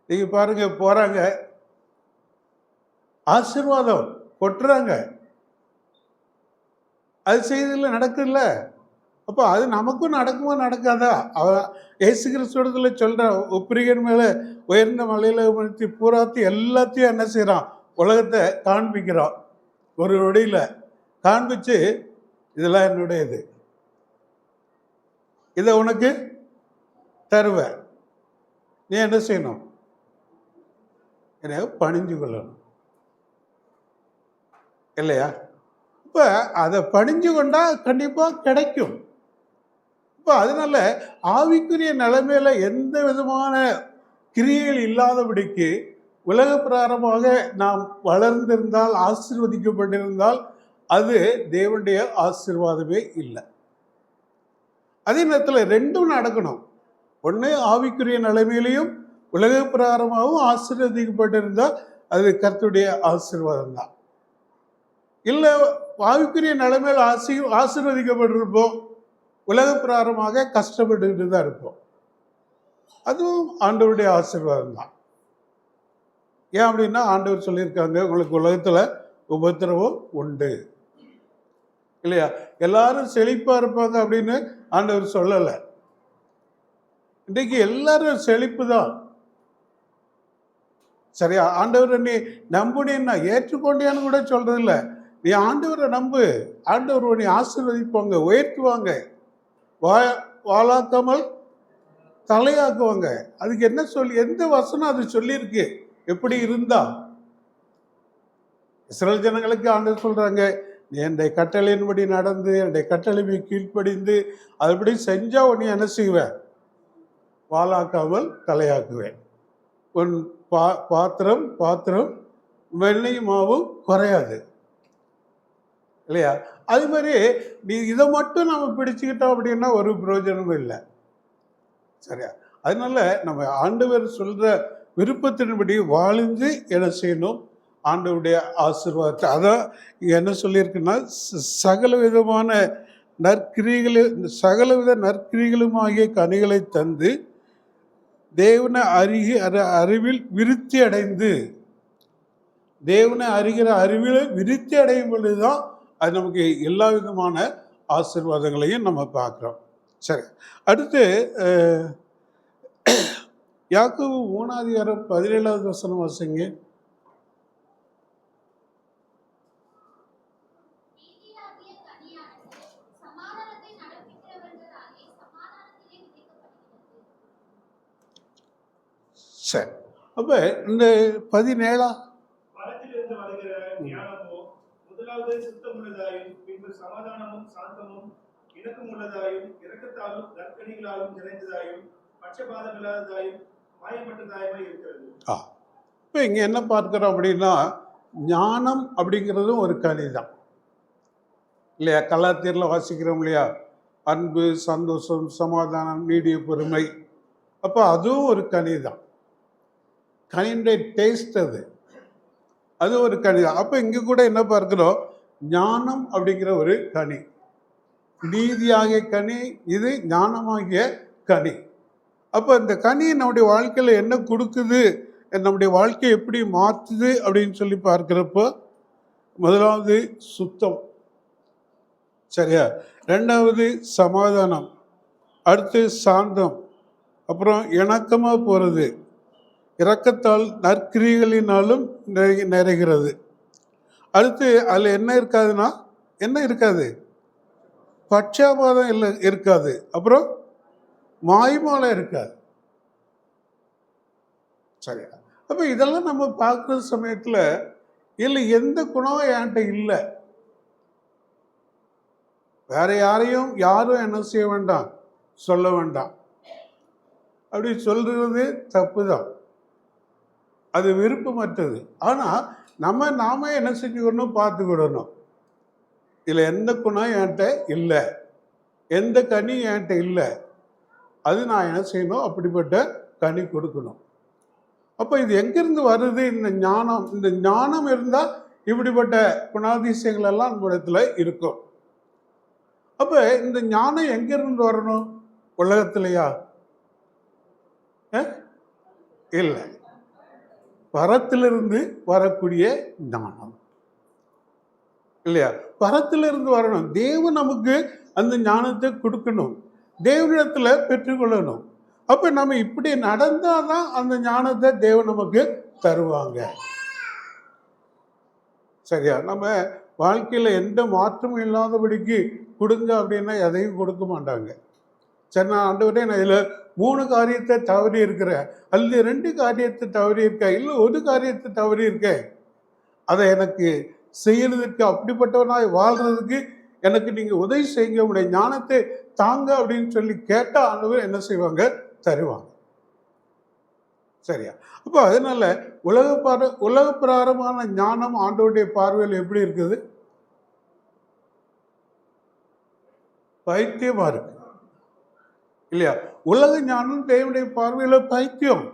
நீங்க பாருங்க, போறாங்க, ஆசீர்வாதம் கொட்டுறாங்க, அது செய்ததில் நடக்குதுல்ல. அப்போ அது நமக்கும் நடக்குமா நடக்காதா? இயேசு கிறிஸ்துவத்துல சொல்ற ஒப்பிரிகன் மேல உயர்ந்த மலையில பூராத்தி எல்லாத்தையும் என்ன செய்யறான், உலகத்தை காண்பிக்கிறான். ஒரு நொடியில காண்பிச்சு இதெல்லாம் என்னுடையது, இதை உனக்கு தருவேன், நீ என்ன செய்யணும், என்ன பணிஞ்சு கொள்ளணும் இல்லையா? இப்போ அதை பணிஞ்சு கொண்டா கண்டிப்பாக கிடைக்கும். இப்போ அதனால ஆவிக்குரிய நிலைமையில எந்த விதமான கிரியைகள் இல்லாதபடிக்கு உலக பிரகாரமாக நாம் வளர்ந்திருந்தால், ஆசீர்வதிக்கப்பட்டிருந்தால் அது தேவனுடைய ஆசீர்வாதமே இல்லை. அதே நேரத்தில் ரெண்டும் நடக்கணும். ஒன்று ஆவிக்குரிய நிலைமையிலையும் உலக பிரகாரமாகவும் ஆசீர்வதிக்கப்பட்டிருந்தால் அது கர்த்தருடைய ஆசீர்வாதம் தான். இல்லை ஆவிக்குரிய நிலைமையில் ஆசீர்வதிக்கப்பட்டிருப்போம், உலக பிரகாரமாக கஷ்டப்பட்டுக்கிட்டு தான் இருப்போம். அதுவும் ஆண்டவருடைய ஆசீர்வாதம் தான். ஏன் அப்படின்னா ஆண்டவர் சொல்லியிருக்காங்க, உங்களுக்கு உலகத்தில் உபத்திரவம் உண்டு இல்லையா? எல்லாரும் செழிப்பா இருப்பாங்க அப்படின்னு ஆண்டவர் சொல்லலை. இன்றைக்கு எல்லாரும் செழிப்பு தான். சரியா? ஆண்டவரை நீ நம்புனேன்னா ஏற்றுக்கொண்டேன்னு கூட சொல்றது இல்லை. நீ ஆண்டவரை நம்பு, ஆண்டவர் உன்னை ஆசீர்வதிப்பாங்க, உயர்த்துவாங்க, வாழாக்காமல் தலையாக்குவாங்க. அதுக்கு என்ன சொல்லி, எந்த வசனம் அது சொல்லியிருக்கு? எப்படி இருந்தா இஸ்ரவேல் ஜனங்களுக்கு ஆண்டவர் சொல்றாங்க, நீ என்னுடைய கட்டளையின்படி நடந்து என்னுடைய கட்டளை கீழ்ப்படிந்து அதுபடி செஞ்சா உன்னை என்ன செய்வேன்? வாழாக்காமல் தலையாக்குவேன். உன் பாத்திரம் வெள்ளையும் மாவும் குறையாது இல்லையா? அது மாதிரி நீ இதை மட்டும் நம்ம பிடிச்சுக்கிட்டோம் அப்படின்னா ஒரு பிரயோஜனமும் இல்லை. சரியா? அதனால நம்ம ஆண்டவர் சொல்ற விருப்பத்தின்படி வாழ்ந்து என்ன செய்யணும்? ஆண்டவருடைய ஆசீர்வாதத்தை, அதான் என்ன சொல்லியிருக்குன்னா, சகலவித நற்கிரிகளுமாகிய கனிகளை தந்து தேவனை அறிவில் விருத்தி அடைந்து, தேவனை அறிகிற அறிவில் விருத்தி அடையும் பொழுதுதான் அது நமக்கு எல்லா விதமான ஆசீர்வாதங்களையும் நம்ம பார்க்குறோம். சரி, அடுத்து யாக்கோபு 3:17 வசனம் வாசிங்க. சரி, அப்ப இந்த 17 முதலாவது சுத்தமுள்ளதாயும் பின்பு சமாதானமும் சாந்தமும் இணக்கமுள்ளதாயும் இரக்கத்தாலும் நற்கனிகளாலும் நிறைந்ததாயும் பட்சபாதம் இல்லாததாயும் மாயப்பட்டதாயுமாய் இருக்கிறது. இப்போ இங்கே என்ன பார்க்கிறோம் அப்படின்னா, ஞானம் அப்படிங்கிறதும் ஒரு கனிதான் இல்லையா? கலாத்தியரில் வாசிக்கிறோம் இல்லையா? அன்பு, சந்தோஷம், சமாதானம், நீடிய பொறுமை. அப்போ அதுவும் ஒரு கனிதான். கனியுடைய டேஸ்ட் அது ஒரு கனி தான். அப்போ இங்கே கூட என்ன பார்க்கிறோம்? ஞானம் அப்படிங்கிற ஒரு கனி, நீதியாகிய கனி, இது ஞானமாகிய கனி. அப்போ இந்த கனி நம்முடைய வாழ்க்கையில் என்ன கொடுக்குது, நம்முடைய வாழ்க்கையை எப்படி மாற்றுது அப்படின்னு சொல்லி பார்க்கிறப்போ, முதலாவது சுத்தம், சரியா? ரெண்டாவது சமாதானம், அடுத்து சாந்தம், அப்புறம் இணக்கமாக போகிறது, இரக்கத்தால் நற்கிரிகளினாலும் நிறைகிறது. அடுத்து அதில் என்ன இருக்காதுன்னா, என்ன இருக்காது? பட்சபாதம் இல்லை, இருக்காது. அப்புறம் மாய்மாலம் இருக்காது. சரியா? அப்போ இதெல்லாம் நம்ம பார்க்குற சமயத்தில் இல்லை எந்த குணம் என்கிட்ட இல்லை, வேற யாரும் என்ன செய்ய வேண்டாம், சொல்ல வேண்டாம். அப்படி சொல்றது தப்பு தான், அது விருப்பமற்றது. ஆனால் நாம என்ன செஞ்சுக்கணும், பார்த்துக்கிடணும். இதில் எந்த குணம் என்கிட்ட இல்லை, எந்த கனி என்கிட்ட இல்லை, அது நான் என்ன செய்யணும், அப்படிப்பட்ட கனி கொடுக்கணும். அப்போ இது எங்கிருந்து வருது? இந்த ஞானம். இந்த ஞானம் இருந்தால் இப்படிப்பட்ட குணாதிசயங்கள் எல்லாம் நம்ம இடத்துல இருக்கும். அப்போ இந்த ஞானம் எங்கிருந்து வரணும்? உலகத்திலையா? இல்லை, பரத்திலிருந்து வரக்கூடிய ஞானம் இல்லையா? பரத்திலிருந்து வரணும். தேவன் நமக்கு அந்த ஞானத்தை கொடுக்கணும், தேவனிடத்துல பெற்றுக்கொள்ளணும். அப்ப நம்ம இப்படி நடந்தாதான் அந்த ஞானத்தை தேவன் நமக்கு தருவாங்க. சரியா? நம்ம வாழ்க்கையில எந்த மாற்றமும் இல்லாதபடிக்கு கொடுங்க அப்படின்னா எதையும் கொடுக்க மாட்டாங்க. சரி, நான் ஆண்டவரே நான் இதில் 3 காரியத்தை தவறி இருக்கிறேன், அல்லது 2 காரியத்தை தவறி இருக்கேன், இல்லை 1 காரியத்தை தவறி இருக்கேன், அதை எனக்கு செய்யறதுக்கு, அப்படிப்பட்டவனாய் வாழ்றதுக்கு எனக்கு நீங்கள் உதவி செய்யுங்க, உடைய ஞானத்தை தாங்க அப்படின்னு சொல்லி கேட்டால் ஆண்டவர் என்ன செய்வாங்க? தருவாங்க. சரியா? அப்போ அதனால உலக பிரகாரமான ஞானம் ஆண்டவருடைய பார்வையில் எப்படி இருக்குது? பைத்தியமா இருக்கு. இல்லையா? உலக ஞானம் தேவனுடைய பார்வையில் பைத்தியம்.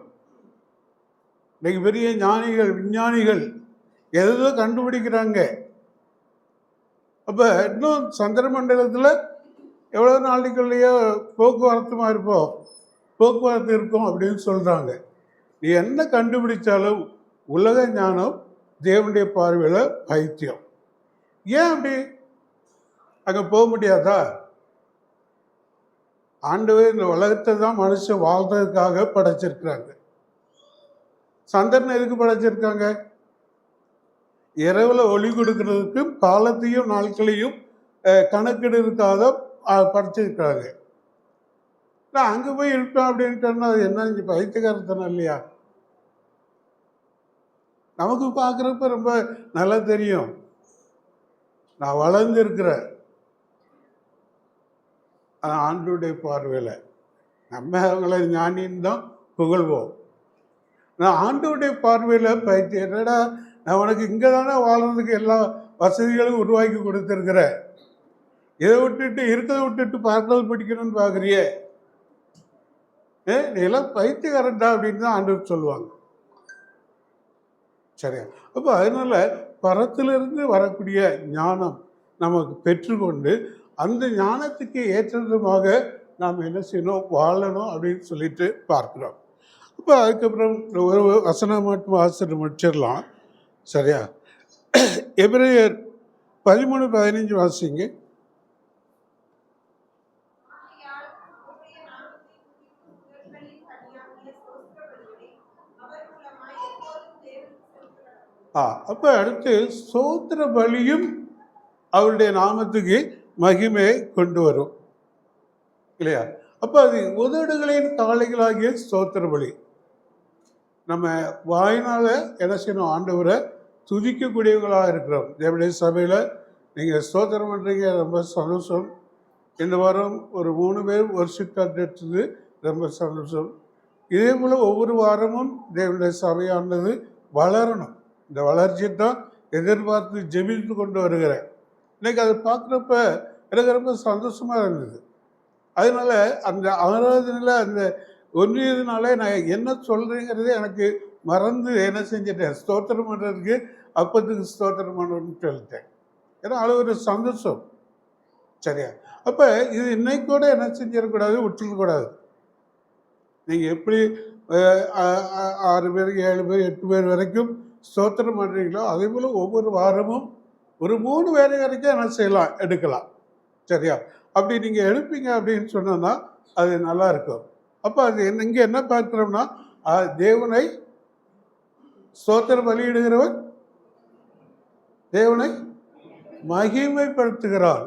இன்னைக்கு பெரிய ஞானிகள், விஞ்ஞானிகள் எதோ கண்டுபிடிக்கிறாங்க. அப்போ இன்னும் சந்திர மண்டலத்தில் எவ்வளோ நாளைக்குள்ளேயோ போக்குவரத்து இருக்கும் அப்படின்னு சொல்கிறாங்க. நீ என்ன கண்டுபிடிச்சாலும் உலக ஞானம் தேவனுடைய பார்வையில் பைத்தியம். ஏன் அப்படி? அங்கே போக முடியாதா? ஆண்டவர் இந்த உலகத்தை தான் மனுஷன் வாழ்றதுக்காக படைச்சிருக்கிறாங்க. சந்திரனை எதுக்கு படைச்சிருக்காங்க? இரவுல ஒளி கொடுக்கறதுக்கும் காலத்தையும் நாட்களையும் கணக்கெடுக்காக படைச்சிருக்காங்க. நான் அங்கே போய் இருப்பேன் அப்படின்ட்டு அது என்ன பைத்தியக்காரத்தனம் இல்லையா? நமக்கு பார்க்குறப்ப ரொம்ப நல்லா தெரியும், நான் வளர்ந்து இருக்கிறேன். ஆண்டவருடைய பார்வையில் நம்ம அவங்கள ஞானின்னு தான் புகழ்வோம். நான் ஆண்டவருடைய பார்வையில் பைத்தியம். என்னடா, நான் உனக்கு இங்கே தானே வாழ்றதுக்கு எல்லா வசதிகளும் உருவாக்கி கொடுத்துருக்குறேன். இதை இருக்கிறத விட்டுட்டு பார்க்கறது படிக்கணும்னு பார்க்குறியே, நீ எல்லாம் பைத்தியக்காரன்டா அப்படின்னு தான் ஆண்டவர் சொல்லுவாங்க. சரியா? அப்போ அதனால பரத்திலிருந்து வரக்கூடிய ஞானம் நமக்கு பெற்றுக்கொண்டு அந்த ஞானத்துக்கு ஏற்றமாக நாம் என்ன செய்யணும், வாழணும் அப்படின்னு சொல்லிட்டு பார்க்குறோம். அப்போ அதுக்கப்புறம் ஒரு வசனம் மட்டும் வாசிட்டு முடிச்சிடலாம். சரியா? எபிரேயர் 13:15 வாசிங்க. அப்போ அடுத்து ஸ்தோத்திர பலியும் அவருடைய நாமத்துக்கு மகிமையை கொண்டு வரும் இல்லையா? அப்போ அது உதடுகளின் காளைகளாகிய ஸ்தோத்திர பலி. நம்ம வாயினால் என்ன செய்யணும், ஆண்டவரை துதிக்கக்கூடியவங்களாக இருக்கிறோம். தேவனுடைய சபையில் நீங்கள் ஸ்தோத்திரம் பண்ணுறீங்க, ரொம்ப சந்தோஷம். இந்த வாரம் ஒரு 3 பேர் ஒர்ஷிப் எடுத்தது ரொம்ப சந்தோஷம். இதே போல் ஒவ்வொரு வாரமும் தேவனுடைய சபையானது வளரணும். இந்த வளர்ச்சியை தான் எதிர்பார்த்து ஜெபித்து கொண்டு வருகிறேன். இன்றைக்கி அதை பார்க்குறப்ப எனக்கு ரொம்ப சந்தோஷமாக இருந்தது. அதனால அந்த ஆராதனையில் அந்த ஒன்றியதுனால நான் என்ன சொல்கிறேங்கிறதே எனக்கு மறந்து என்ன செஞ்சிட்டேன், ஸ்தோத்திரம் பண்ணுறதுக்கு அப்பத்துக்கு ஸ்தோத்திரம் பண்ணணும்னு சொல்லிட்டேன். ஏன்னா அது ஒரு சந்தோஷம். சரியா? அப்போ இது இன்னைக்கு கூட என்ன செஞ்சிடக்கூடாது, விட்டுருக்கூடாது. நீங்கள் எப்படி 6 பேர் 7 பேர் 8 பேர் வரைக்கும் ஸ்தோத்திரம் பண்ணுறீங்களோ அதே போல் ஒவ்வொரு வாரமும் ஒரு 3 பேர் வரைக்கும் என்ன செய்யலாம், எடுக்கலாம். சரியா? அப்படி நீங்கள் எடுப்பீங்க அப்படின்னு சொன்னோன்னா அது நல்லா இருக்கும். அப்போ அது இங்கே என்ன பார்க்குறோம்னா, தேவனை ஸ்தோத்திரம் பலியிடுகிறவர் தேவனை மகிமைப்படுத்துகிறார்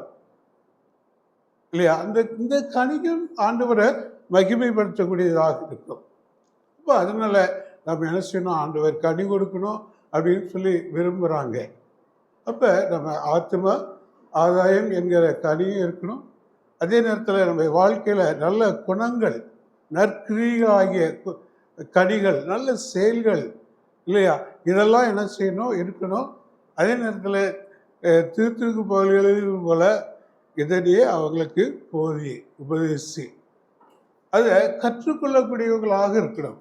இல்லையா? இந்த கனியும் ஆண்டவரை மகிமைப்படுத்தக்கூடியதாக இருக்கும். அப்போ அதனால நம்ம என்ன செய்யணும், ஆண்டவர் கனி கொடுக்கணும் அப்படின்னு சொல்லி விரும்புகிறாங்க. அப்போ நம்ம ஆத்ம ஆதாயம் என்கிற கனியும் இருக்கணும். அதே நேரத்தில் நம்ம வாழ்க்கையில் நல்ல குணங்கள், நற்கிரிகள் ஆகிய கனிகள், நல்ல செயல்கள் இல்லையா, இதெல்லாம் என்ன செய்யணும், இருக்கணும். அதே நேரத்தில் திருத்திருக்கு போல இதனையே அவங்களுக்கு போதி உபதேசி அதை கற்றுக்கொள்ளக்கூடியவர்களாக இருக்கணும்.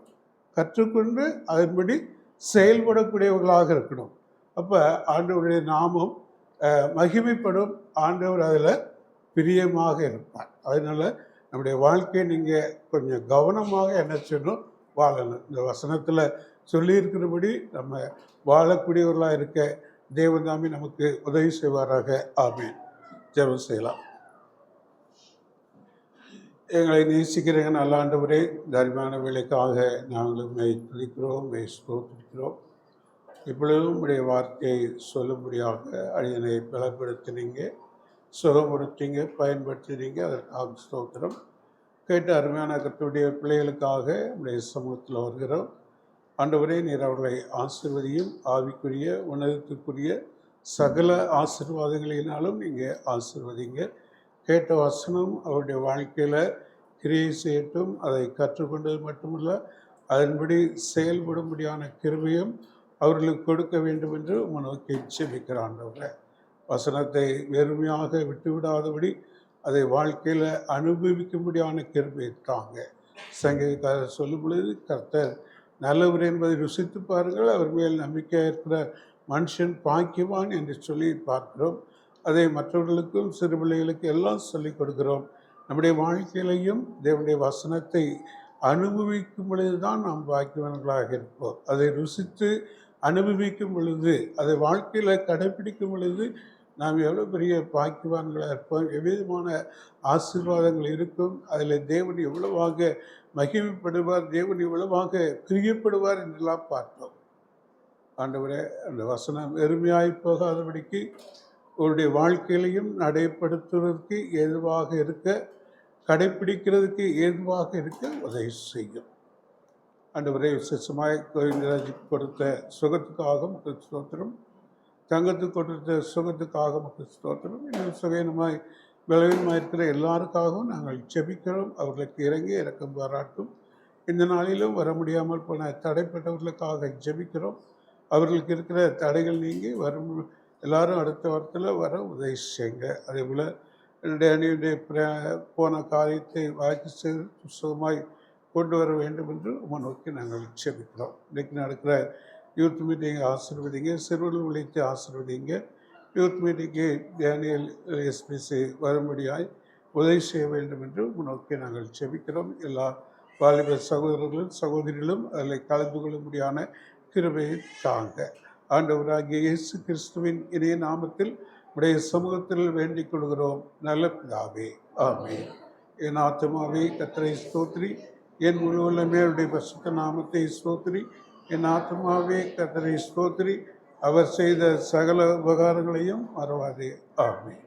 கற்றுக்கொண்டு அதன்படி செயல்படக்கூடியவர்களாக இருக்கணும். அப்போ ஆண்டவருடைய நாமம் மகிமைப்படும், ஆண்டவர் அதில் பிரியமாக இருப்பார். அதனால் நம்முடைய வாழ்க்கையை நீங்கள் கொஞ்சம் கவனமாக என்ன செய்யணும், வாழணும். இந்த வசனத்தில் சொல்லியிருக்கிறபடி நம்ம வாழக்கூடியவர்களாக இருக்க தேவதாமி நமக்கு உதவி செய்வாராக. ஆமென். ஜெபம் செய்யலாம். எங்களை நேசிக்கிறீங்க நல்ல ஆண்டவரே, தர்மமான வேலைக்காக நாங்கள் துதிக்கிறோம், ஸ்தோத்திரிக்கிறோம். இப்பொழுதும் உடைய வார்த்தையை சொல்லும்படியாக அடியனை பலப்படுத்தினீங்க, சுகப்படுத்திங்க, பயன்படுத்தினீங்க. அதற்காக ஸ்தோத்திரம். கேட்ட அருமையான கர்த்தருடைய பிள்ளைகளுக்காக உடைய சமூகத்தில் வருகிறோம். ஆண்டவரே, நீர் அவர்களை ஆசீர்வதியும், ஆவிக்குரிய உணர்த்துக்குரிய சகல ஆசீர்வாதங்களினாலும் நீங்கள் ஆசீர்வதிங்க. கேட்ட வசனம் அவருடைய வாழ்க்கையில் கிரியை செய்யட்டும். அதை கற்றுக்கொண்டது மட்டுமல்ல, அதன்படி செயல்படும்படியான கிருபையும் அவர்களுக்கு கொடுக்க வேண்டும் என்று நோக்கி ஜெபிக்கிறான். வசனத்தை வெறுமையாக விட்டுவிடாதபடி அதை வாழ்க்கையில் அனுபவிக்கும்படியான கிருபையை தாங்க. சங்கீதக்காரர் சொல்லும் பொழுது, கர்த்தர் நல்லவர் என்பதை ருசித்து பாருங்கள், அவர் மேல் நம்பிக்கையாக இருக்கிற மனுஷன் பாக்கியவான் என்று சொல்லி பார்க்கிறோம். அதை மற்றவர்களுக்கும் சிறு பிள்ளைகளுக்கு எல்லாம் சொல்லிக் கொடுக்கிறோம். நம்முடைய வாழ்க்கையிலையும் தேவனுடைய வசனத்தை அனுபவிக்கும் பொழுது தான் நாம் பாக்கியவான்களாக இருப்போம். அதை ருசித்து அனுபவிக்கும் பொழுது, அதை வாழ்க்கையில் கடைப்பிடிக்கும் பொழுது நாம் எவ்வளோ பெரிய பாக்கியவான்களாக இருப்போம், எவ்விதமான ஆசீர்வாதங்கள் இருக்கும், அதில் தேவன் எவ்வளவாக மகிமைப்படுவார், தேவன் எவ்வளவாக பிரியப்படுவார் என்றெல்லாம் பார்த்தோம். ஆண்டவரே, அந்த வசனம் எருமையாய் போகாதபடிக்கு உங்களுடைய வாழ்க்கையிலையும் நடைப்படுத்துவதற்கு ஏதுவாக இருக்க, கடைப்பிடிக்கிறதுக்கு ஏதுவாக இருக்க உதவி செய்யும். ஆண்டவரே, விசேஷமாய் கோவிந்தராஜுக்கு கொடுத்த சுகத்துக்காக மக்கள் ஸ்தோத்திரம், தங்கத்துக்கு கொடுத்த சுகத்துக்காக மக்கள் ஸ்தோத்திரம். இன்னும் சுகீனமாய் பலவீனமாக இருக்கிற எல்லாருக்காகவும் நாங்கள் ஜெபிக்கிறோம். அவர்களுக்கு இறங்கி இறக்கம் பாராட்டும். இந்த நாளிலும் வர முடியாமல் போன தடைப்பட்டவர்களுக்காக ஜெபிக்கிறோம். அவர்களுக்கு இருக்கிற தடைகள் நீங்கி வரும் எல்லாரும் அடுத்த வாரத்தில் வர உதவி செய்யுங்க. அதே போல் என்னுடைய போன காரியத்தை வாய்க்கு செய்து சுகமாய் கொண்டு வர வேண்டும் என்று உம்மை நோக்கி நாங்கள் ஜெபிக்கிறோம். இன்றைக்கு நடக்கிற யூத் மீட்டிங்கை ஆசீர்வதிங்க, சிறுவர்கள் உழைத்து ஆசீர்வதிங்க. யூத் மீட்டிங்கு டேனியல் எஸ்பிசி வரும்படியாய் உதவி செய்ய வேண்டும் என்று உம்மை நோக்கி நாங்கள் ஜெபிக்கிறோம். எல்லா வாலிப சகோதரர்களும் சகோதரிகளும் அதில் கலந்து கொள்ளும்படியான கிருபையை தாங்க. ஆண்டவராகிய இயேசு கிறிஸ்துவின் இணைய நாமத்தில் உடைய சமூகத்தில் வேண்டிக் கொள்கிறோம் நல்ல பிதாவே, ஆமென். என் ஆத்துமாவே கர்த்தரை ஸ்தோத்திரி, என் முழு உள்ளமே அவருடைய பரிசுத்த நாமத்தை ஸ்தோத்திரி. என் ஆத்துமாவே கர்த்தரை ஸ்தோத்திரி, அவர் செய்த சகல உபகாரங்களையும் மறவாதே. ஆமென்.